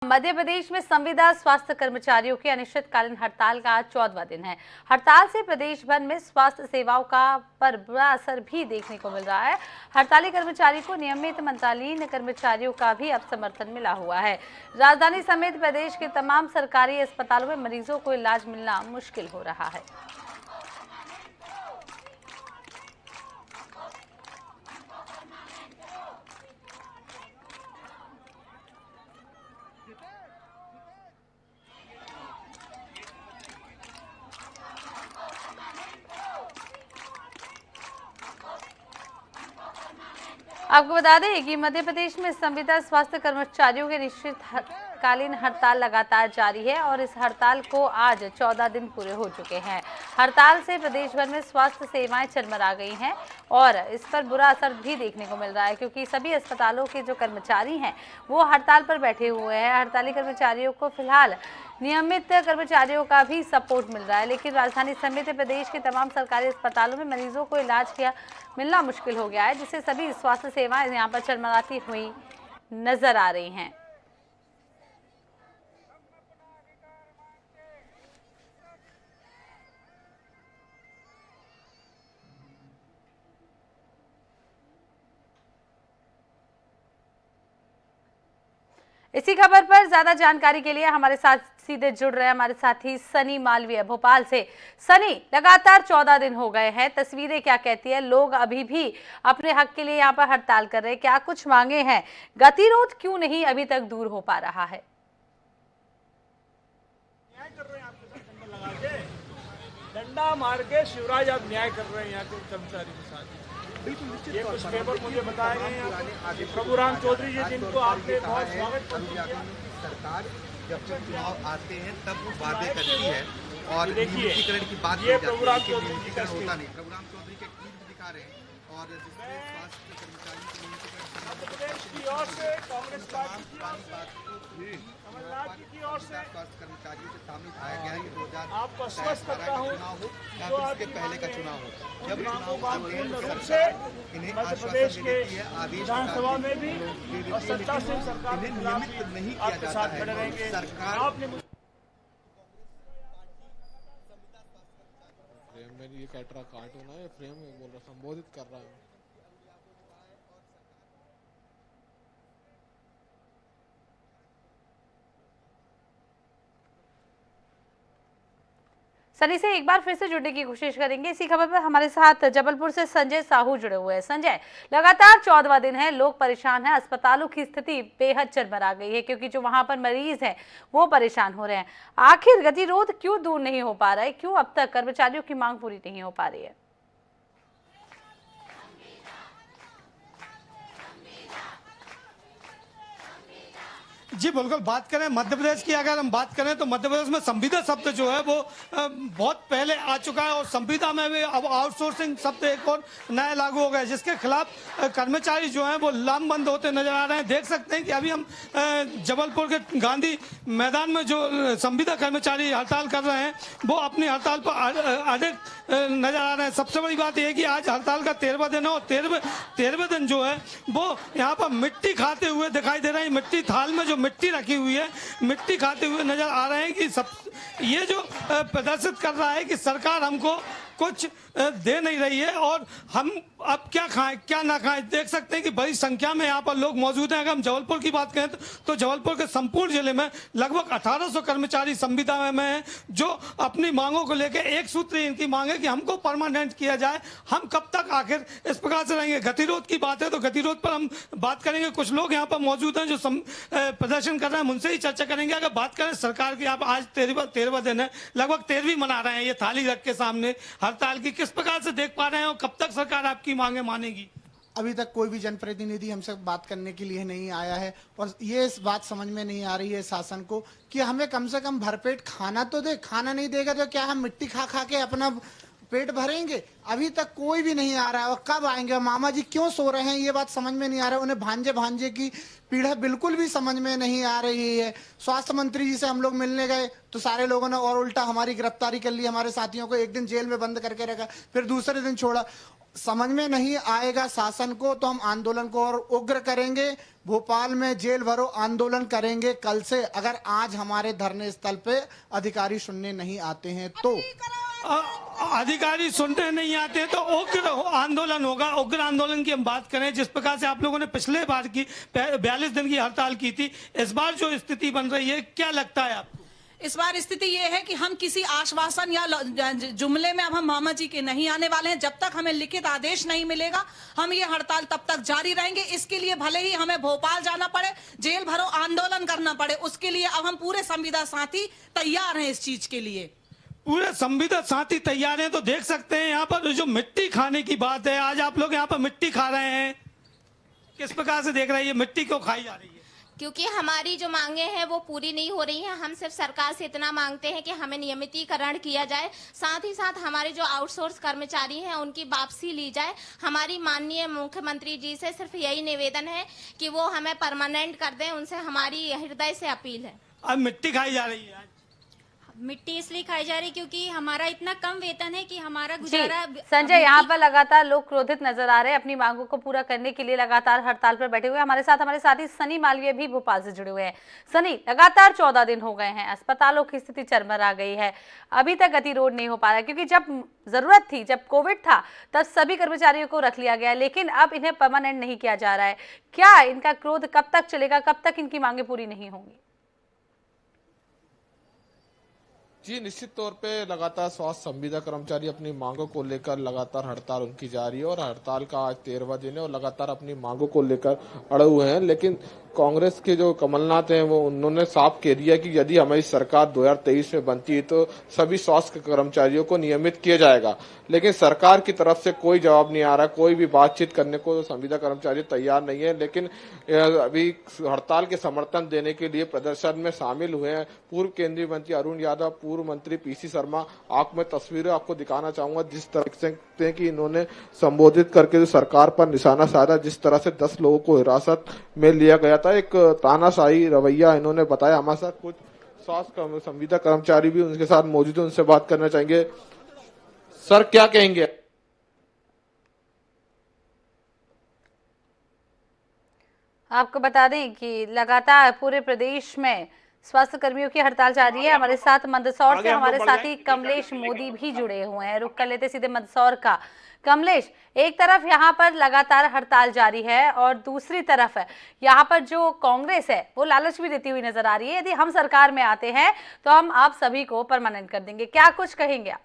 मध्य प्रदेश में संविदा स्वास्थ्य कर्मचारियों की अनिश्चितकालीन हड़ताल का आज 14वां दिन है। हड़ताल से प्रदेश भर में स्वास्थ्य सेवाओं का पर बुरा असर भी देखने को मिल रहा है। हड़ताली कर्मचारी को नियमित मंत्रालयीन कर्मचारियों का भी अब समर्थन मिला हुआ है। राजधानी समेत प्रदेश के तमाम सरकारी अस्पतालों में मरीजों को इलाज मिलना मुश्किल हो रहा है। आपको बता दें कि मध्य प्रदेश में संविदा स्वास्थ्य कर्मचारियों की अनिश्चितकालीन हड़ताल लगातार जारी है और इस हड़ताल को आज 14 दिन पूरे हो चुके हैं। हड़ताल से प्रदेश भर में स्वास्थ्य सेवाएं चरमरा गई हैं और इस पर बुरा असर भी देखने को मिल रहा है, क्योंकि सभी अस्पतालों के जो कर्मचारी हैं वो हड़ताल पर बैठे हुए हैं। हड़ताली कर्मचारियों को फिलहाल नियमित कर्मचारियों का भी सपोर्ट मिल रहा है, लेकिन राजधानी समेत प्रदेश के तमाम सरकारी अस्पतालों में मरीजों को इलाज किया मिलना मुश्किल हो गया है, जिससे सभी स्वास्थ्य सेवाएं यहां पर चरमराती हुई नजर आ रही हैं। इसी खबर पर ज्यादा जानकारी के लिए हमारे साथ सीधे जुड़ रहे हमारे साथी सनी मालवीय भोपाल से। सनी, लगातार 14 दिन हो गए हैं, तस्वीरें क्या कहती है? लोग अभी भी अपने हक के लिए यहाँ पर हड़ताल कर रहे हैं, क्या कुछ मांगे हैं? गतिरोध क्यों नहीं अभी तक दूर हो पा रहा है? न्याय कर रहे हैं आपके साथ डंडा लगा के, डंडा मार के शिवराज आप न्याय कर रहे हैं यहाँ के कर्मचारी के साथ। ये कुछ पेपर मुझे बताए गए हैं प्रभुराम चौधरी जी, जिनको आपने बहुत स्वागत किया। सरकार जब जब चुनाव आते हैं तब वो वादे करती है और देखिए की बात ये प्रभुराम चौधरी जी का होता नहीं। प्रभुराम चौधरी के ट्वीट भी दिखा रहे हैं और जिसमें स्वास्थ्य कर्मचारियों मध्य प्रदेश की ओर से कांग्रेस पार्टी की ओर से कमलनाथ जी की ओर से स्वास्थ्य कर्मचारियों के सामने उठाया गया है कि 2000 आपको स्पष्ट करता हूँ चुनाव हो या फिर इसके पहले का चुनाव हो, जब चुनाव आते हैं तो रूप से इन्हें मध्य आश्वासन प्रदेश के देती है, आदेश विधानसभा में भी और सत्ता से सरकार के इन्हें खिलाफ नियमित नहीं भी किया आपके जाता साथ खड़े है। रहेंगे। सरकार आपने फ्रेम में ये कट रहा कार्टून है, फ्रेम में बोल रहा संबोधित कर रहा है। सनी से एक बार फिर से जुड़ने की कोशिश करेंगे। इसी खबर पर हमारे साथ जबलपुर से संजय साहू जुड़े हुए हैं। संजय, लगातार 14वां दिन है, लोग परेशान हैं, अस्पतालों की स्थिति बेहद चरमरा गई है, क्योंकि जो वहां पर मरीज हैं वो परेशान हो रहे हैं। आखिर गतिरोध क्यों दूर नहीं हो पा रहा है? क्यों अब तक कर्मचारियों की मांग पूरी नहीं हो पा रही है? जी बिल्कुल, बात करें मध्य प्रदेश की, अगर हम बात करें तो मध्य प्रदेश में संविदा शब्द जो है वो बहुत पहले आ चुका है और संविदा में भी अब आउटसोर्सिंग शब्द एक और नया लागू हो गया, जिसके खिलाफ कर्मचारी जो हैं वो लामबंद होते नजर आ रहे हैं। देख सकते हैं कि अभी हम जबलपुर के गांधी मैदान में जो संविदा कर्मचारी हड़ताल कर रहे हैं वो अपनी हड़ताल पर अड़े नजर आ रहे हैं। सबसे बड़ी बात यह है कि आज हड़ताल का 13वां दिन है और 13वें दिन जो है वो यहाँ पर मिट्टी खाते हुए दिखाई दे रहे हैं। मिट्टी थाल में जो मिट्टी रखी हुई है, मिट्टी खाते हुए नजर आ रहे हैं कि सब ये जो प्रदर्शित कर रहा है कि सरकार हमको कुछ दे नहीं रही है और हम अब क्या खाएं क्या ना खाएं। देख सकते हैं कि बड़ी संख्या में यहाँ पर लोग मौजूद हैं। अगर हम जबलपुर की बात करें तो जबलपुर के संपूर्ण जिले में लगभग 1800 कर्मचारी संविदा में हैं, जो अपनी मांगों को लेकर एक सूत्र इनकी मांग है कि हमको परमानेंट किया जाए। हम कब तक आखिर इस प्रकार से रहेंगे? गतिरोध की बात है तो गतिरोध पर हम बात करेंगे। कुछ लोग यहाँ पर मौजूद हैं जो प्रदर्शन कर रहे हैं, उनसे ही चर्चा करेंगे। अगर बात करें सरकार की, आप आज 13वां दिन है, लगभग 13वीं मना रहे हैं ये थाली रख के सामने हड़ताल की, किस प्रकार से देख पा रहे हैं और कब तक सरकार आपकी मांगे मानेगी? अभी तक कोई भी जनप्रतिनिधि हमसे बात करने के लिए नहीं आया है और ये इस बात समझ में नहीं आ रही है शासन को कि हमें कम से कम भरपेट खाना तो दे। खाना नहीं देगा तो क्या हम मिट्टी खा खा के अपना पेट भरेंगे? अभी तक कोई भी नहीं आ रहा है। और कब आएंगे? मामा जी क्यों सो रहे हैं ये बात समझ में नहीं आ रहा है। उन्हें भांजे भांजे की पीड़ा बिल्कुल भी समझ में नहीं आ रही है। स्वास्थ्य मंत्री जी से हम लोग मिलने गए तो सारे लोगों ने और उल्टा हमारी गिरफ्तारी कर ली। हमारे साथियों को एक दिन जेल में बंद करके रखा, फिर दूसरे दिन छोड़ा। समझ में नहीं आएगा शासन को तो हम आंदोलन को और उग्र करेंगे। भोपाल में जेल भरो आंदोलन करेंगे कल से, अगर आज हमारे धरने स्थल पे अधिकारी सुनने नहीं आते हैं तो। अधिकारी सुनने नहीं आते तो उग्र आंदोलन होगा। उग्र आंदोलन की हम बात करें, जिस प्रकार से आप लोगों ने पिछले बार की 42 दिन की हड़ताल की थी, इस बार जो स्थिति बन रही है, क्या लगता है आपको? इस बार स्थिति ये है कि हम किसी आश्वासन या जुमले में अब हम मामा जी के नहीं आने वाले हैं। जब तक हमें लिखित आदेश नहीं मिलेगा हम ये हड़ताल तब तक जारी रहेंगे। इसके लिए भले ही हमें भोपाल जाना पड़े, जेल भरो आंदोलन करना पड़े, उसके लिए अब हम पूरे संविदा साथी तैयार हैं इस चीज के लिए। पूरे संविदा साथी तैयार हैं। तो देख सकते हैं यहाँ पर जो मिट्टी खाने की बात है, आज आप लोग यहाँ पर मिट्टी खा रहे हैं, किस प्रकार से देख रहे हैं? ये मिट्टी क्यों खाई जा रही है? क्योंकि हमारी जो मांगे हैं वो पूरी नहीं हो रही हैं। हम सिर्फ सरकार से इतना मांगते हैं कि हमें नियमितीकरण किया जाए, साथ ही साथ हमारे जो आउटसोर्स कर्मचारी हैं उनकी वापसी ली जाए। हमारी माननीय मुख्यमंत्री जी से सिर्फ यही निवेदन है कि वो हमें परमानेंट कर दें, उनसे हमारी हृदय से अपील है। अब मिट्टी खाई जा रही है। मिट्टी इसलिए खाई जा रही क्योंकि हमारा इतना कम वेतन है कि हमारा गुजारा। संजय, यहाँ पर लगातार लोग क्रोधित नजर आ रहे हैं, अपनी मांगों को पूरा करने के लिए लगातार हड़ताल पर बैठे हुए हैं। हमारे साथी सनी मालवीय भी भोपाल से जुड़े हुए हैं। सनी, लगातार 14 दिन हो गए हैं, अस्पतालों की स्थिति चरमरा गई है, अभी तक गतिरोध नहीं हो पा रहा है, क्योंकि जब जरूरत थी, जब कोविड था, तब सभी कर्मचारियों को रख लिया गया, लेकिन अब इन्हें परमानेंट नहीं किया जा रहा है। क्या इनका क्रोध कब तक चलेगा? कब तक इनकी मांगे पूरी नहीं होंगी? जी, निश्चित तौर पे लगातार स्वास्थ्य संविदा कर्मचारी अपनी मांगों को लेकर लगातार हड़ताल उनकी जारी है और हड़ताल का आज 13वां दिन है और लगातार अपनी मांगों को लेकर अड़े हुए हैं। लेकिन कांग्रेस के जो कमलनाथ हैं वो उन्होंने साफ कह दिया कि यदि हमारी सरकार 2023 में बनती है तो सभी स्वास्थ्य कर्मचारियों को नियमित किया जाएगा। लेकिन सरकार की तरफ से कोई जवाब नहीं आ रहा, कोई भी बातचीत करने को संविदा कर्मचारी तैयार नहीं है। लेकिन अभी हड़ताल के समर्थन देने के लिए प्रदर्शन में शामिल हुए हैं पूर्व केंद्रीय मंत्री अरुण यादव, पूर्व मंत्री पीसी शर्मा। आंख में तस्वीरें आपको दिखाना चाहूंगा जिस तरह से कि इन्होंने संबोधित करके जो सरकार पर निशाना साधा, जिस तरह से 10 लोगों को हिरासत में लिया गया था, एक तानाशाही रवैया इन्होंने बताया। हमारे साथ कुछ स्वास्थ्य संविदा कर्मचारी भी उनके साथ मौजूद है, उनसे बात करना चाहेंगे। सर, क्या कहेंगे? आपको बता दें कि लगातार पूरे प्रदेश में स्वास्थ्य कर्मियों की हड़ताल जारी है। हमारे साथ मंदसौर से हमारे साथी कमलेश मोदी भी जुड़े हुए हैं। रुक कर लेते सीधे मंदसौर का। कमलेश, एक तरफ यहाँ पर लगातार हड़ताल जारी है और दूसरी तरफ है यहाँ पर जो कांग्रेस है वो लालच भी देती हुई नजर आ रही है, यदि हम सरकार में आते हैं तो हम आप सभी को परमानेंट कर देंगे। क्या कुछ कहेंगे आप?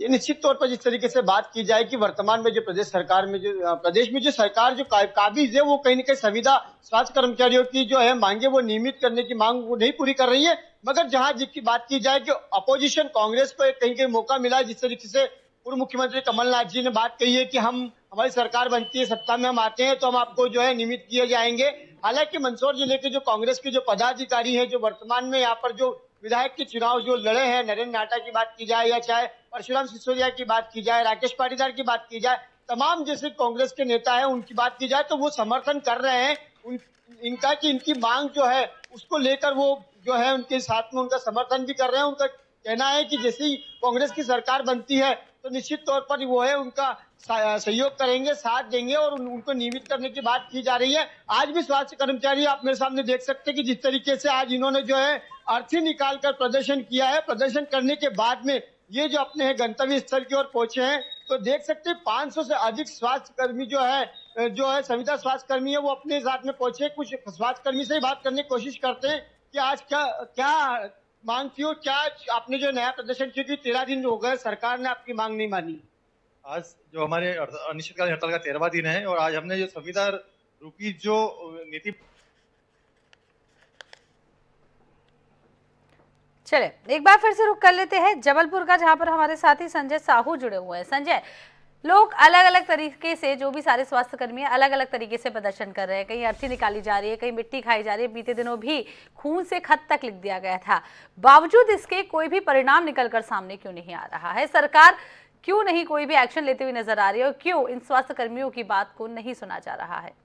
ये निश्चित तौर पर जिस तरीके से बात की जाए कि वर्तमान में जो प्रदेश में जो सरकार जो काबिज है वो कहीं न कहीं संविदा स्वास्थ्य कर्मचारियों की जो है मांगे वो नियमित करने की मांग वो नहीं पूरी कर रही है। मगर जहां जिसकी बात की जाए कि अपोजिशन कांग्रेस को कहीं कहीं मौका मिला, जिस तरीके से पूर्व मुख्यमंत्री कमलनाथ जी ने बात कही है कि हमारी सरकार बनती है, सत्ता में हम आते हैं तो हम आपको जो है नियमित किए जाएंगे। हालांकि मंदसौर जिले के जो कांग्रेस के जो पदाधिकारी हैं, जो वर्तमान में यहाँ पर जो विधायक के चुनाव जो लड़े हैं, नरेंद्र नाटा की बात की जाए या चाहे परशुराम सिसोदिया की बात की जाए, राकेश पाटीदार की बात की जाए, तमाम जैसे कांग्रेस के नेता हैं उनकी बात की जाए तो वो समर्थन कर रहे हैं इनका कि इनकी मांग जो है उसको लेकर वो जो है उनके साथ में उनका समर्थन भी कर रहे हैं। उनका कहना है कि जैसे ही कांग्रेस की सरकार बनती है तो निश्चित तौर पर वो है उनका सहयोग करेंगे, साथ देंगे और उनको नियमित करने की बात की जा रही है। आज भी स्वास्थ्य कर्मचारी आप मेरे सामने देख सकते हैं कि जिस तरीके से आज इन्होंने जो है अर्थी निकालकर प्रदर्शन किया है। प्रदर्शन करने के बाद में ये जो अपने गंतव्य स्थल की ओर पहुंचे हैं तो देख सकते हैं 500 से अधिक स्वास्थ्य कर्मी जो है संविदा स्वास्थ्य कर्मी है वो अपने साथ में पहुंचे। कुछ स्वास्थ्य कर्मी से ही बात करने की कोशिश करते हैं कि आज क्या मांग थी और क्या आपने जो नया प्रदर्शन किया कि 13 दिन हो गए सरकार ने आपकी मांग नहीं मानी। आज जो हमारे अनिश्चितकालीन हड़ताल का 13वां दिन है और आज हमने जो संविदा रूपी जो नीति। चले एक बार फिर से रुक कर लेते हैं जबलपुर का, जहां पर हमारे साथी संजय साहू जुड़े हुए हैं। संजय, लोग अलग अलग तरीके से, जो भी सारे स्वास्थ्य कर्मी अलग अलग तरीके से प्रदर्शन कर रहे हैं। कहीं अर्थी निकाली जा रही है, कहीं मिट्टी खाई जा रही है। बीते दिनों भी खून से खत तक लिख दिया गया था। बावजूद इसके कोई भी परिणाम निकलकर सामने क्यों नहीं आ रहा है? सरकार क्यों नहीं कोई भी एक्शन लेते हुए नजर आ रही है और क्यों इन स्वास्थ्य कर्मियों की बात को नहीं सुना जा रहा है?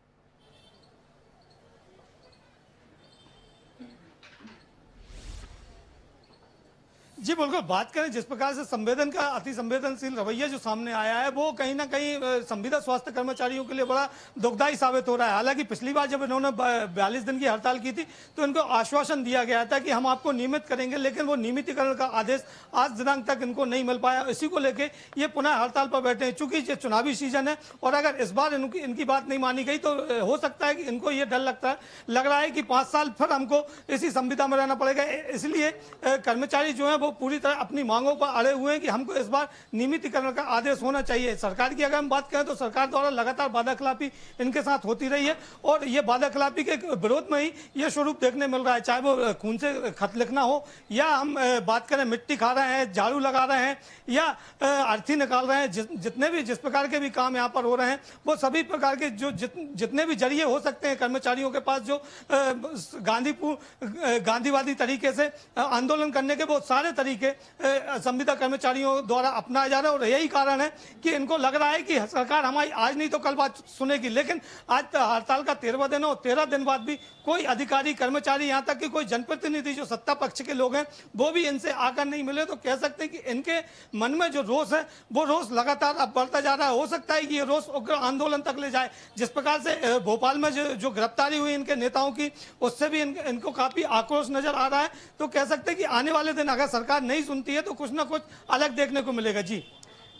जी बिल्कुल, बात करें जिस प्रकार से संवेदन का अति संवेदनशील रवैया जो सामने आया है, वो कहीं ना कहीं संविदा स्वास्थ्य कर्मचारियों के लिए बड़ा दुखदायी साबित हो रहा है। हालांकि पिछली बार जब इन्होंने 42 दिन की हड़ताल की थी तो इनको आश्वासन दिया गया था कि हम आपको नियमित करेंगे, लेकिन वो नियमितीकरण का आदेश आज दिनांक तक इनको नहीं मिल पाया। इसी को लेकर ये पुनः हड़ताल पर बैठे हैं। चूंकि ये चुनावी सीजन है और अगर इस बार इनकी बात नहीं मानी गई तो हो सकता है कि इनको ये डर लग रहा है कि 5 साल फिर हमको इसी संविदा में रहना पड़ेगा। इसलिए कर्मचारी जो है वो पूरी तरह अपनी मांगों पर अड़े हुए हैं कि हमको इस बार नियमितीकरण का आदेश होना चाहिए। सरकार की अगर हम बात करें तो सरकार द्वारा लगातार वादाखिलाफी इनके साथ होती रही है और ये वादाखिलाफी के विरोध में ही ये स्वरूप देखने मिल रहा है। चाहे वो खून से खत लिखना हो या हम बात करें मिट्टी खा रहे हैं, झाड़ू लगा रहे हैं या अर्थी निकाल रहे हैं, जितने भी जिस प्रकार के भी काम यहाँ पर हो रहे हैं वो सभी प्रकार के जो जितने भी जरिए हो सकते हैं कर्मचारियों के पास, जो गांधीवादी तरीके से आंदोलन करने के वो सारे तरीके संविदा कर्मचारियों द्वारा अपनाया जा रहा है। और यही कारण है कि इनको लग रहा है कि सरकार हमारी आज नहीं तो कल बात सुनेगी। लेकिन आज हड़ताल का 13वां दिन है और 13 दिन बाद भी कोई अधिकारी, कर्मचारी, यहाँ तक कि कोई जनप्रतिनिधि जो सत्ता पक्ष के लोग हैं वो भी इनसे आकर नहीं मिले। तो कह सकते हैं कि इनके मन में जो रोष है वो रोष लगातार अब बढ़ता जा रहा है। हो सकता है कि ये रोष उग्र आंदोलन तक ले जाए। जिस प्रकार से भोपाल में जो गिरफ्तारी हुई इनके नेताओं की, उससे भी इनको काफी आक्रोश नजर आ रहा है। तो कह सकते हैं कि आने वाले दिन अगर सरकार नहीं सुनती है तो कुछ ना कुछ अलग देखने को मिलेगा। जी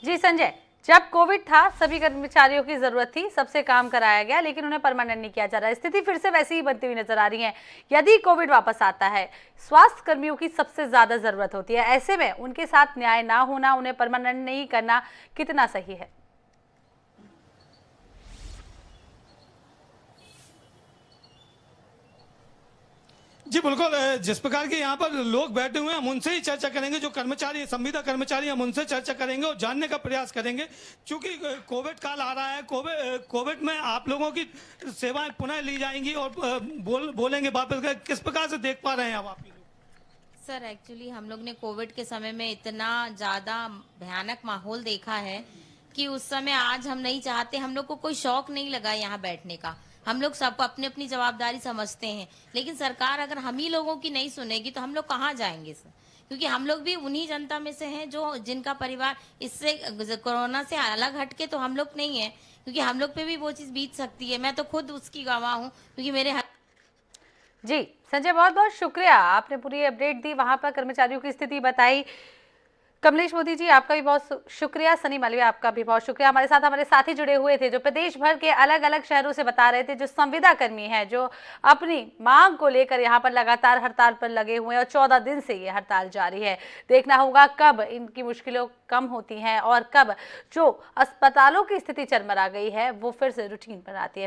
संजय, जब कोविड था सभी कर्मचारियों की जरूरत थी, सबसे काम कराया गया, लेकिन उन्हें परमानेंट नहीं किया जा रहा है। स्थिति फिर से वैसी ही बनती हुई नजर आ रही है। यदि कोविड वापस आता है, स्वास्थ्य कर्मियों की सबसे ज्यादा जरूरत होती है। ऐसे में उनके साथ न्याय ना होना, उन्हें परमानेंट नहीं करना कितना सही है? जी बिल्कुल, जिस प्रकार के यहाँ पर लोग बैठे हुए हैं हम उनसे ही चर्चा करेंगे। जो कर्मचारी, संविदा कर्मचारी, हम उनसे चर्चा करेंगे और जानने का प्रयास करेंगे। क्योंकि कोविड काल आ रहा है, कोविड में आप लोगों की सेवाएं पुनः ली जाएंगी और बोलेंगे वापस। किस प्रकार से देख पा रहे हैं आप? सर एक्चुअली हम लोग ने कोविड के समय में इतना ज्यादा भयानक माहौल देखा है कि उस समय आज हम नहीं चाहते, हम लोग को कोई शौक नहीं लगा यहाँ बैठने का। हम लोग सब अपनी अपनी जवाबदारी समझते हैं, लेकिन सरकार अगर हम ही लोगों की नहीं सुनेगी तो हम लोग कहाँ जाएंगे सर? क्योंकि हम लोग भी उन्हीं जनता में से हैं जो जिनका परिवार इससे कोरोना से अलग हटके तो हम लोग नहीं है, क्योंकि हम लोग पे भी वो चीज बीत सकती है। मैं तो खुद उसकी गवाह हूँ, क्योंकि मेरे जी संजय, बहुत बहुत शुक्रिया, आपने पूरी अपडेट दी, वहां पर कर्मचारियों की स्थिति बताई। कमलेश मोदी जी, आपका भी बहुत शुक्रिया। सनी मालवीय, आपका भी बहुत शुक्रिया। हमारे साथ हमारे साथी जुड़े हुए थे जो प्रदेश भर के अलग अलग शहरों से बता रहे थे, जो संविदा कर्मी हैं, जो अपनी मांग को लेकर यहाँ पर लगातार हड़ताल पर लगे हुए हैं और 14 दिन से ये हड़ताल जारी है। देखना होगा कब इनकी मुश्किलों कम होती हैं और कब जो अस्पतालों की स्थिति चरमरा गई है वो फिर से रूटीन पर आती है।